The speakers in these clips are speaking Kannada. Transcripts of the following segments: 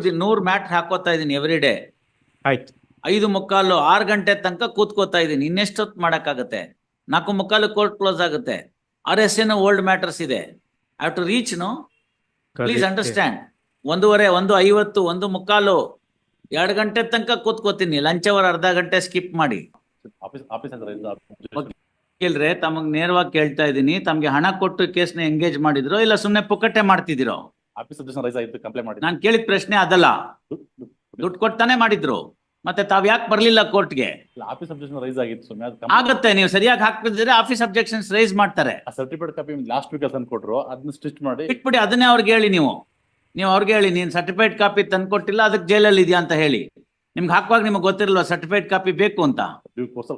100 ಮ್ಯಾಟ್ರ್ ಹಾಕೋತಾ ಇದೀನಿ ಎವ್ರಿ ಡೇ. ಆಯ್ತು 5:45 6 ಗಂಟೆ ತನಕ ಕೂತ್ಕೋತಾ ಇದೀನಿ. ಇನ್ನೆಷ್ಟೊತ್ತು ಮಾಡಕ್ಕಾಗತ್ತೆ? 4:45 ಕೋರ್ಟ್ ಕ್ಲೋಸ್ ಆಗುತ್ತೆ. RSN ಓಲ್ಡ್ ಮ್ಯಾಟರ್ಸ್ ಇದೆ. I have to reach. No, please understand. 1:15 1:50 1:45 2 ಗಂಟೆ ತನಕ ಕೂತ್ಕೋತೀನಿ. ಲಂಚ್ ಅವರ್ ಅರ್ಧ ಗಂಟೆ ಸ್ಕಿಪ್ ಮಾಡಿ. ಕೇಳ್ರೆ ತಮಗ್ ನೇರವಾಗಿ ಕೇಳ್ತಾ ಇದೀನಿ, ತಮ್ಗೆ ಹಣ ಕೊಟ್ಟು ಕೇಸ್ನ ಎಂಗೇಜ್ ಮಾಡಿದ್ರೋ ಇಲ್ಲ ಸುಮ್ನೆ ಪುಕ್ಕಟ್ಟೆ ಮಾಡ್ತಿದಿರೋ? ನಾನು ಕೇಳಿದ ಪ್ರಶ್ನೆ ಅದಲ್ಲ. ದುಡ್ಡು ಕೊಡ್ತಾನೆ ಮಾಡಿದ್ರು, ಮತ್ತೆ ತಾವ್ ಯಾಕೆ ಬರ್ಲಿಲ್ಲ ಕೋರ್ಟ್ಗೆ? ಆಫೀಸ್ ಅಬ್ಜೆಕ್ಷನ್ ರೈಸ್ ಆಗಿತ್ತು. ಆಗತ್ತೆ, ನೀವು ಸರಿಯಾಗಿ ಹಾಕ್ತಿದ್ರೆ ಆಫೀಸ್ ಅಬ್ಜೆಕ್ಷನ್ಸ್ ರೈಸ್ ಮಾಡ್ತಾರೆ. ಸರ್ಟಿಫಿಕೇಟ್ ಕಾಪಿ ಲಾಸ್ಟ್ ವೀಕ್ ತಂದು ಕೊಟ್ರು, ಅದನ್ನ ಸ್ಟಿಚ್ ಮಾಡಿ ಇಟ್ಬಿಡಿ. ಅದನ್ನೇ ಅವ್ರಿಗೆ ಹೇಳಿ, ನೀವು ಅವ್ರಿಗೆ ಹೇಳಿ, ನೀನ್ ಸರ್ಟಿಫೈಡ್ ಕಾಪಿ ತಂದು ಕೊಟ್ಟಿಲ್ಲ, ಅದಕ್ಕೆ ಜೈಲಲ್ಲಿ ಇದೆಯಾ ಅಂತ ಹೇಳಿ. ನಿಮ್ಗೆ ಹಾಕುವಾಗ ನಿಮ್ಗೆ ಗೊತ್ತಿರಲ್ವಾ ಸರ್ಟಿಫೈಡ್ ಕಾಪಿ ಬೇಕು ಅಂತ?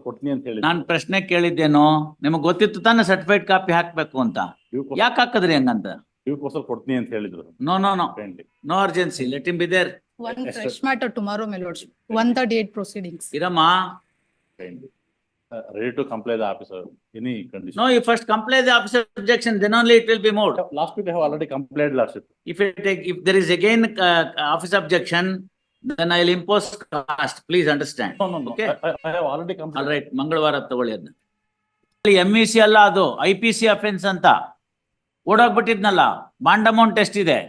ಕೊಡ್ತೀನಿ ಅಂತ ಹೇಳಿ ನಾನು ಪ್ರಶ್ನೆ ಕೇಳಿದ್ದೇನೋ, ನಿಮಗ್ ಗೊತ್ತಿತ್ತು ತಾನೆ ಸರ್ಟಿಫೈಡ್ ಕಾಪಿ ಹಾಕ್ಬೇಕು ಅಂತ? ಯಾಕೆ ಹಾಕದ್ರಿ ಹಂಗಂತ? ಕೊಡ್ತೀನಿ ಅಂತ ಹೇಳಿದ್ರು. No no no no urgency, let him be there. One fresh matter tomorrow, my lordship. 138 proceedings. ಇರಮ್ಮ. Ready to comply the officer, any condition. No, you first comply the officer objection, then only it will be moved. Last week I have already complied, lordship. If there is again office objection, then I will impose cost. Please understand. No. Okay. I have already complied. All right, ಮಂಗಳವಾರ ತಗೊಳ್ಳಿ ಅದನ್ನ. MEC ಅಲ್ಲ, ಅದು IPC ಅಫೆನ್ಸ್ ಅಂತ ಓಡೋಗ್ಬಿಟ್ಟಿದ್ನಲ್ಲ. ಬಾಂಡ್ ಅಮೌಂಟ್ ಎಷ್ಟಿದೆ?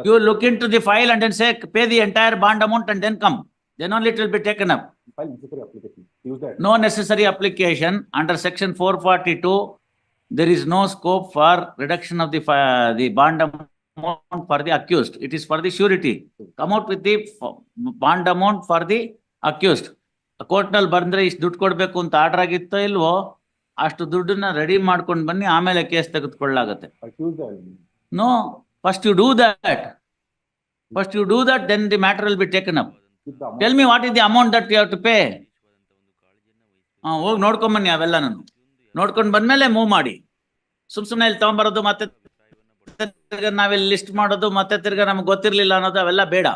You look into the file and then say pay the entire bond amount and then come. Then only it will be taken up. No necessary application under section 442. There is no scope for reduction of the bond amount for the accused. It is for the surety. Come out with the bond amount for the accused. Court ನಲ್ಲಿ ಬಂದ್ರೆ ಇಷ್ಟು ದುಡ್ಡು ಕೊಡ್ಬೇಕು ಅಂತ ಆರ್ಡರ್ ಆಗಿತ್ತೋ ಇಲ್ವೋ, ಅಷ್ಟು ದುಡ್ಡನ್ನ ರೆಡಿ ಮಾಡ್ಕೊಂಡು ಬನ್ನಿ, ಆಮೇಲೆ case ತೆಗೆದುಕೊಳ್ಳಾಗತ್ತೆ. No, first you do that. Then the matter will be taken up. Tell me what is the amount that you have to pay. ಹೋಗಿ ನೋಡ್ಕೊಂಡ್ ಬನ್ನಿ, ಅವೆಲ್ಲ ನಾನು ನೋಡ್ಕೊಂಡ್ ಬಂದ್ಮೇಲೆ ಮೂವ್ ಮಾಡಿ. ಸುಮ್ನೆ ಇಲ್ಲಿ ತಗೊಂಡ್ಬರೋದು, ಮತ್ತೆ ನಾವೆಲ್ಲಿ ಲಿಸ್ಟ್ ಮಾಡೋದು, ಮತ್ತೆ ತಿರ್ಗಾ ನಮ್ಗೆ ಗೊತ್ತಿರ್ಲಿಲ್ಲ ಅನ್ನೋದು, ಅವೆಲ್ಲ ಬೇಡ.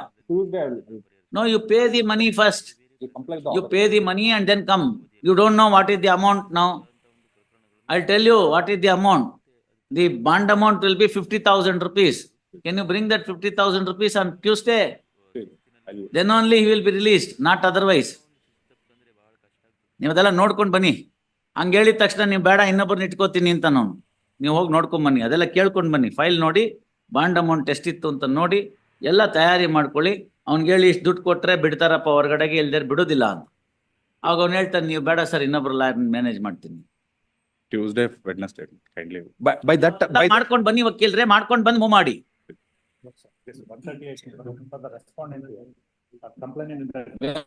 No, you pay the money first. You pay the money and then come. You don't know what is the amount now. I'll tell you what is the amount. The bond amount will be 50,000 rupees. Can you bring that 50,000 rupees on Tuesday? Then only he will be released, not otherwise. ನೀವು ಅದೆಲ್ಲ ನೋಡ್ಕೊಂಡು ಬನ್ನಿ. ಹಂಗೆ ಹೇಳಿದ ತಕ್ಷಣ ನೀವು ಬೇಡ ಇನ್ನೊಬ್ಬರನ್ನ ಇಟ್ಕೋತೀನಿ ಅಂತ ನೀವು ಹೋಗಿ ನೋಡ್ಕೊಂಡ್ ಬನ್ನಿ, ಅದೆಲ್ಲ ಕೇಳ್ಕೊಂಡು ಬನ್ನಿ. ಫೈಲ್ ನೋಡಿ, ಬಾಂಡ್ ಅಮೌಂಟ್ ಎಷ್ಟಿತ್ತು ಅಂತ ನೋಡಿ, ಎಲ್ಲ ತಯಾರಿ ಮಾಡ್ಕೊಳ್ಳಿ. ಅವ್ನಿಗೆ ಹೇಳಿ ಇಷ್ಟು ದುಡ್ಡು ಕೊಟ್ರೆ ಬಿಡ್ತಾರಪ್ಪ ಹೊರಗಡೆಗೆ, ಇಲ್ದೇ ಬಿಡೋದಿಲ್ಲ ಅಂತ. ಆಗ ಅವ್ನು ಹೇಳ್ತಾನೆ, ನೀವು ಬೇಡ ಸರ್, ಇನ್ನೊಬ್ರು ಲಾಯರ್ ಮ್ಯಾನೇಜ್ ಮಾಡ್ತೀನಿ. Tuesday, Wednesday, kindly. By that ಮಾಡ್ಕೊಂಡು ಬನ್ನಿ ವಕೀಲ್ರೆ, ಮಾಡ್ಕೊಂಡು ಬಂದು ಮೂವ್ ಮಾಡಿ.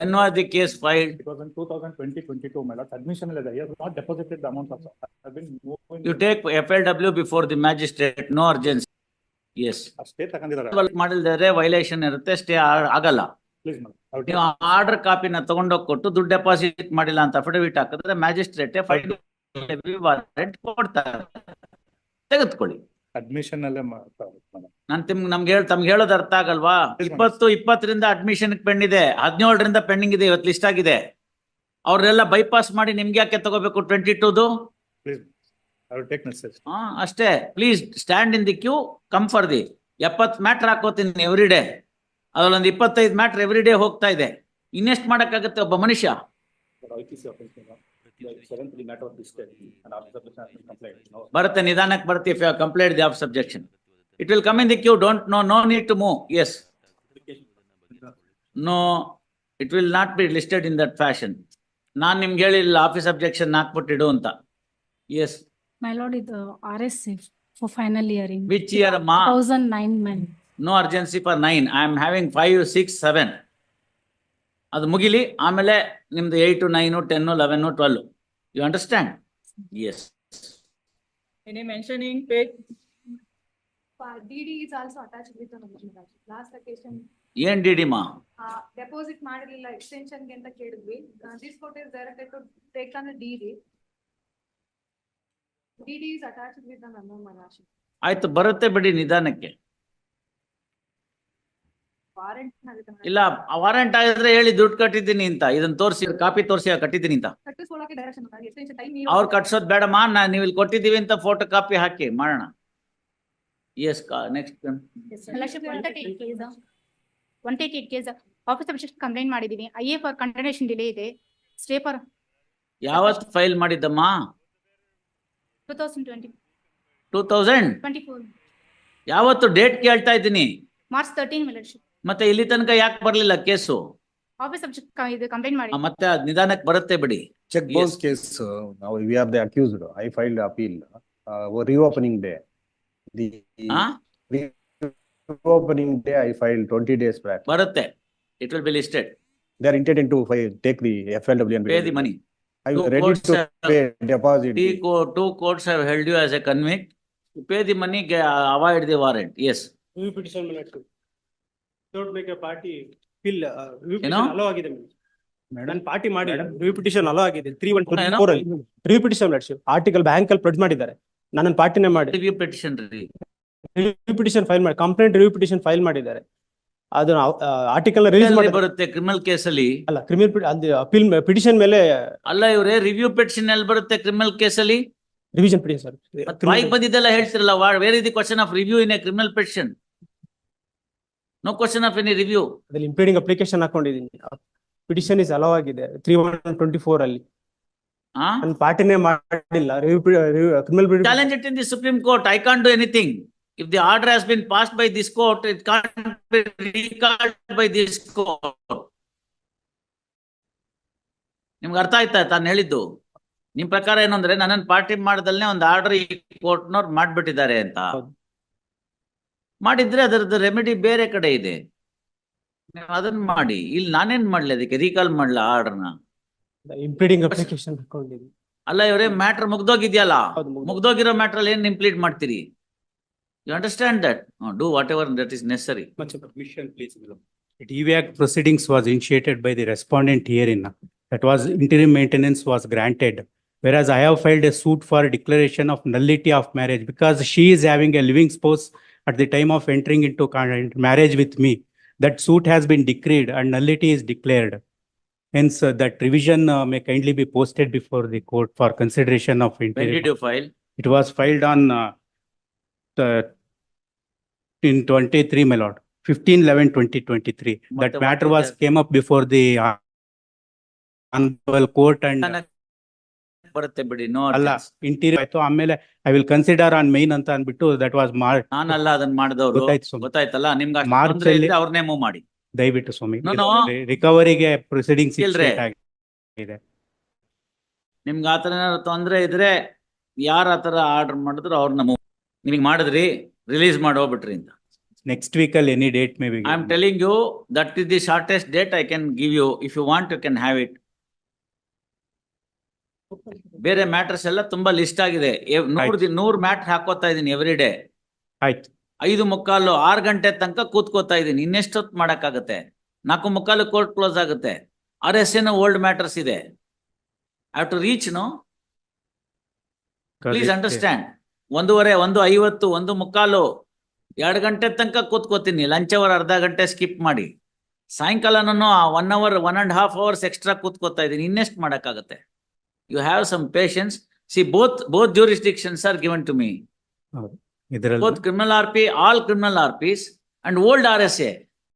When was the case filed? It was in 2020-22, my lord. Admission is he has not deposited the amount also. I've been moving. You take FLW before the magistrate, no urgency. Yes. Stay ತಗೊಂಡಿದ್ದಾರೆ. ಮಾಡಿದ್ರೆ ವೈಲೇಷನ್ ಇರುತ್ತೆ, ಸ್ಟೇ ಆಗಲ್ಲ. Please, madam. ನೀವು ಆರ್ಡರ್ ಕಾಪಿನ ತಗೊಂಡೋಗಿ ಕೊಟ್ಟು ದುಡ್ಡು ಡೆಪಾಸಿಟ್ ಮಾಡಿಲ್ಲ ಅಂತ ಅಫಿಡವಿಟ್ ಹಾಕಿದ್ರೆ ಮ್ಯಾಜಿಸ್ಟ್ರೇಟ್ ಫೈಲ್ ವಾರೆಂಟ್ ಕೊಡ್ತಾರೆ, ತೆಗೆದುಕೊಳ್ಳಿ. Admission ಅಲ್ಲೇ ನಮ್ಗೆ ಹೇಳೋದು ಅರ್ಥ ಆಗಲ್ವಾ? 20 ಅಡ್ಮಿಷನ್ ಪೆಂಡ್ ಇದೆ, 17 ಪೆಂಡಿಂಗ್ ಇದೆ, ಇವತ್ತು ಲಿಸ್ಟ್ ಆಗಿದೆ. ಅವ್ರೆಲ್ಲ ಬೈಪಾಸ್ ಮಾಡಿ ನಿಮ್ಗೆ ಯಾಕೆ ತಗೋಬೇಕು 22? ಅಷ್ಟೇ. Please stand in the queue, come for the 70 matter ಹಾಕೋತೀನಿ ಎವ್ರಿ ಡೇ. ಅದ್ರಲ್ಲೊಂದು 25 ಮ್ಯಾಟ್ರ್ ಎವ್ರಿ ಡೇ ಹೋಗ್ತಾ ಇದೆ. ಇನ್ನೆಷ್ಟು ಮಾಡಕ್ಕಾಗತ್ತೆ ಒಬ್ಬ ಮನುಷ್ಯ? ಬರುತ್ತೆ, ನಿಧಾನಕ್ಕೆ ಬರುತ್ತೆ. If you have complied the office objection, it will come in the queue. Don't no need to move. Yes. No, it will not be listed in that fashion. ನಾನು ನಿಮ್ಗೆ ಹೇಳಿಲ್ಲ ಆಫೀಸ್ ಅಬ್ಜೆಕ್ಷನ್ ಹಾಕ್ಬಿಟ್ಟಿಡು ಅಂತ. Yes. My lord, ಇದು RSC for final hearing. Which year, ma? 2009, man. No urgency for 9. I am having 5, 6, 7. ಅದು ಮುಗಿಲಿ, ಆಮೇಲೆ ನಿಮ್ದು 8, 9, 10, 11, 12. You understand? Yes. Any mentioning page? DD is also attached with the last occasion. ಏನ್ ಡಿ ಡಿ ಮಾ? Deposit ಮಾಡಿರಲಿಲ್ಲ, extension ಗೆ ಅಂತ ಕೇಳಿದ್ವಿ. This court is directed to take on the DD. DD is attached with the memo, Manashi. ಆಯ್ತು, ಬರುತ್ತೆ ಬಿಡಿ ನಿಧಾನಕ್ಕೆ. Warrant ಇಲ್ಲ, ವಾರೆಂಟ್ ಆಗಿದ್ರೆ ಹೇಳಿ ದುಡ್ಡು ಕಟ್ಟಿದ್ದೀನಿ ಅಂತ, ಇದನ್ನ ತೋರಿಸಿ, ಕಾಪಿ ತೋರಿಸಿ ಕಟ್ಟಿದ್ದೀನಿ ಅಂತ. ಕಟ್ಟಿಸ್ಕೊಳ್ಳೋಕೆ ಡೈರೆಕ್ಷನ್ ಎಕ್ಸ್ಟೆನ್ಷನ್ ಟೈಮ್ ಅವ್ರು ಕಟ್ಸೋದ್ ಬೇಡಮ್ಮ, ನೀವು ಇಲ್ಲಿ ಕೊಟ್ಟಿದ್ದೀವಿ ಅಂತ ಫೋಟೋ ಕಾಪಿ ಹಾಕಿ ಮಾಡೋಣ. Yes, next. Lordship, 138 case, 188 case, Office of Justice complaint ಮಾಡಿದೀನಿ. IA for continuation delay ಇದೆ. Stay for ಯಾವತ್ ಫೈಲ್ ಮಾಡಿದ್ದಮ್ಮ? 2020, 2000? ಯಾವತ್ತು ಡೇಟ್ ಕೇಳ್ತಾ ಇದ್ದೀನಿ. March 13, my Lordship. ಮತ್ತೆ ಇಲ್ಲಿ ತನಕ ಯಾಕೆ ಬರ್ಲಿಲ್ಲ ಕೇಸು? Office of Justice ಇದು ಕಂಪ್ಲೇಂಟ್ ಮಾಡಿ. ಮತ್ತೆ ಅದ್ ನಿಧಾನಕ್ಕೆ ಬರುತ್ತೆ ಬಿಡಿ. Check bounce case, now we are the accused. I filed appeal. Reopening day. The ಹಾ? reopening day I filed 20 days back. ಬರುತ್ತೆ. It will be listed. They are intending to take the FLW and Pay the money. I Two was ready courts to have- pay deposit. Two courts have held you as a convict. You pay the money, avoid the warrant. Yes. Review petition, my Lordship. Don't make a party feel, review ಏನೋ? petition allow ಆಗಿದೆ madam. Madam, ನಾನು ಪಾರ್ಟಿ ಮಾಡಿ ರಿವ್ಯೂ ಪಿಟಿಷನ್ ಅಲೋ ಆಗಿದೆ ಏನೋ? 3124 ಅಲ್ಲಿ review petition Lordship. Article bank ಅಲ್ಲಿ ಪ್ಲಡ್ ಮಾಡಿದ್ದಾರೆ. ನನ್ನ ಪಾರ್ಟಿನೇ ಮಾಡಿ Review petition ರೀ. ರಿವ್ಯೂ ಪಿಟಿಷನ್ ಫೈಲ್ ಮಾಡಿ ಕಂಪ್ಲೇಂಟ್ ರಿವ್ಯೂ ಪಿಟಿಷನ್ ಫೈಲ್ ಮಾಡಿದ್ದಾರೆ. ಅದು ಆರ್ಟಿಕಲ್ ರಿಲೀಸ್ ಎಲ್ಲಿ ಮಾಡಿ ಬರುತ್ತೆ ಕ್ರಿಮಿನಲ್ ಕೇಸಲ್ಲಿ? ಅಲ್ಲ ಕ್ರಿಮಿನಲ್ ಅದು ಅಪೀಲ್ ಪಿಟಿಷನ್ ಮೇಲೆ ಅಲ್ಲ ಇವ್ರೆ ರಿವ್ಯೂ ಪೆಟಿಷನ್ ಎಲ್ಲಿ ಬರುತ್ತೆ ಕ್ರಿಮಿನಲ್ ಕೇಸಲ್ಲಿ? ರಿವಿಷನ್ ಪಿಟಿಷನ್ ಬಾಯಿಗೆ ಬಂದಿದ್ದೆಲ್ಲ ಹೇಳ್ತಿರಲ್ಲ, where is the question of review in a criminal petition? No question of any review. ಅದ್ರಲ್ಲಿ ಇಂಪ್ಲೀಡಿಂಗ್ ಅಪ್ಲಿಕೇಶನ್ ಹಾಕೊಂಡಿದ್ದೀನಿ. ಪಿಟಿಷನ್ ಇಸ್ ಅಲೋ ಆಗಿದೆ 3124 ಅಲ್ಲಿ. ನನ್ನ ಪಾರ್ಟಿನೇ ಮಾಡಿಲ್ಲ review criminal Challenge it in the Supreme Court. I can't do anything. If the order has been passed by this court, it can't be recalled by this court. ನಿಮ್ಗೆ ಅರ್ಥ ಆಯ್ತಾ ತಾನು ಹೇಳಿದ್ದು? ನಿಮ್ ಪ್ರಕಾರ ಏನು ಅಂದ್ರೆ ನನ್ನ ಪಾರ್ಟಿ ಮಾಡದಲ್ಲೇ ಒಂದು ಆರ್ಡರ್ ಈ ಕೋರ್ಟ್ನವ್ರು ಮಾಡ್ಬಿಟ್ಟಿದ್ದಾರೆ ಅಂತ. ಹೌದು. ಮಾಡಿದ್ರೆ ಅದರದ್ದು ರೆಮಿಡಿ ಬೇರೆ ಕಡೆ ಇದೆ. ನೀವು ಅದನ್ನ ಮಾಡಿ. ಇಲ್ಲಿ ನಾನೇನ್ ಮಾಡ್ಲಿ ಅದಕ್ಕೆ ರೀಕಾಲ್ ಮಾಡ್ಲಾ ಆರ್ಡರ್ನ? ಇಂಪ್ಲೀಡಿಂಗ್ ಅಪ್ಲಿಕೇಶನ್ ಹಾಕೊಂಡಿದ್ದೀನಿ. ಅಲ್ಲ ಇವರೇ ಮ್ಯಾಟರ್ ಮುಗ್ದೋಗಿದ್ಯಲ್ಲ, ಹೌದು, ಮುಗ್ದೋಗಿದೆ. ಮುಗ್ದೋಗಿರೋ ಮ್ಯಾಟರ್ ಅಲ್ಲಿ ಏನ್ ಇಂಪ್ಲೀಟ್ ಮಾಡ್ತೀರಿ? You understand that? Do whatever that is necessary. Permission, please. DVAC proceedings was initiated by the respondent herein. That was interim maintenance was granted. Whereas I have filed a suit for declaration of nullity of marriage because she is having a living spouse at the time of entering into marriage with me. That suit has been decreed and nullity is declared. Hence, that revision may kindly be posted before the court for consideration of When interim. did you file? It was filed on in 23, my lord, 15/11/2023. That What matter is was that? came up before the honorable court and ಬರುತ್ತೆ ಬಿಡಿ. ನೋ ಅಲ್ಲ ಇಂಟೀರಿಯರ್ ಆಯ್ತು. ಆಮೇಲೆ I will consider on main ಅಂತ ಅಂದ್ಬಿಟ್ಟು ದಟ್ ವಾಸ್ ನಾನಲ್ಲ ಅದನ್ನ ಮಾಡಿದವರು. ಗೊತ್ತಾಯ್ತು ಸ್ವಾಮಿ. ಗೊತ್ತಾಯ್ತಲ್ಲ ನಿಮ್ಗೆ ಅಷ್ಟು March ತೊಂದ್ರೆ ಅಲ್ಲಿ- ಇದ್ರೆ ಅವ್ರನ್ನೇ ಮೂವ್ ಮಾಡಿ. ದಯವಿಟ್ಟು ಸ್ವಾಮಿ No, no. ರಿಕವರಿಗೆ ಪ್ರೊಸೀಡಿಂಗ್ಸ್ ಇಲ್ರಿ. ಇದೆ. ನಿಮ್ಗೆ ಆತರ ಏನಾದ್ರು ತೊಂದ್ರೆ ಇದ್ರೆ ಯಾರ ಆತರ ಆರ್ಡರ್ ಮಾಡಿದ್ರು ಅವ್ರನ್ನ ಮೂವ್. ನಿಮಗೆ ಮಾಡಿದ್ರಿ ರಿಲೀಸ್ ಮಾಡಿ ಹೋಗ್ಬಿಟ್ರಿ ಅಂತ. ನೆಕ್ಸ್ಟ್ ವೀಕ್ ಅಲ್ಲಿ any date may be. I am telling you that is the shortest date I can give you. If you want you can have it. ಬೇರೆ ಮ್ಯಾಟರ್ಸ್ ಎಲ್ಲ ತುಂಬಾ ಲಿಸ್ಟ್ ಆಗಿದೆ. 100 ಮ್ಯಾಟರ್ ಹಾಕೋತಾ ಇದೀನಿ ಎವ್ರಿ ಡೇ. ಆಯ್ತು. 5:45 6 ಗಂಟೆ ತನಕ ಕೂತ್ಕೋತಾ ಇದೀನಿ. ಇನ್ನೆಷ್ಟೊತ್ತು ಮಾಡಕ್ಕಾಗತ್ತೆ? 4:45 ಕೋರ್ಟ್ ಕ್ಲೋಸ್ ಆಗುತ್ತೆ. RSA ಓಲ್ಡ್ ಮ್ಯಾಟರ್ಸ್ ಇದೆ. I have to reach. No, please understand. 1:15 1:50 1:45 2 ಗಂಟೆ ತನಕ ಕೂತ್ಕೋತೀನಿ. ಲಂಚ್ ಅವರ್ ಅರ್ಧ ಗಂಟೆ ಸ್ಕಿಪ್ ಮಾಡಿ. ಸಾಯಂಕಾಲನೂ 1 hour 1.5 hours ಎಕ್ಸ್ಟ್ರಾ ಕೂತ್ಕೋತಾ ಇದೀನಿ. ಇನ್ನೆಷ್ಟು ಮಾಡಕ್ಕಾಗತ್ತೆ? You have some patience. See both jurisdictions are given to me. ಇದರಲ್ಲಿ Both criminal RP, all criminal RPs and old RSA.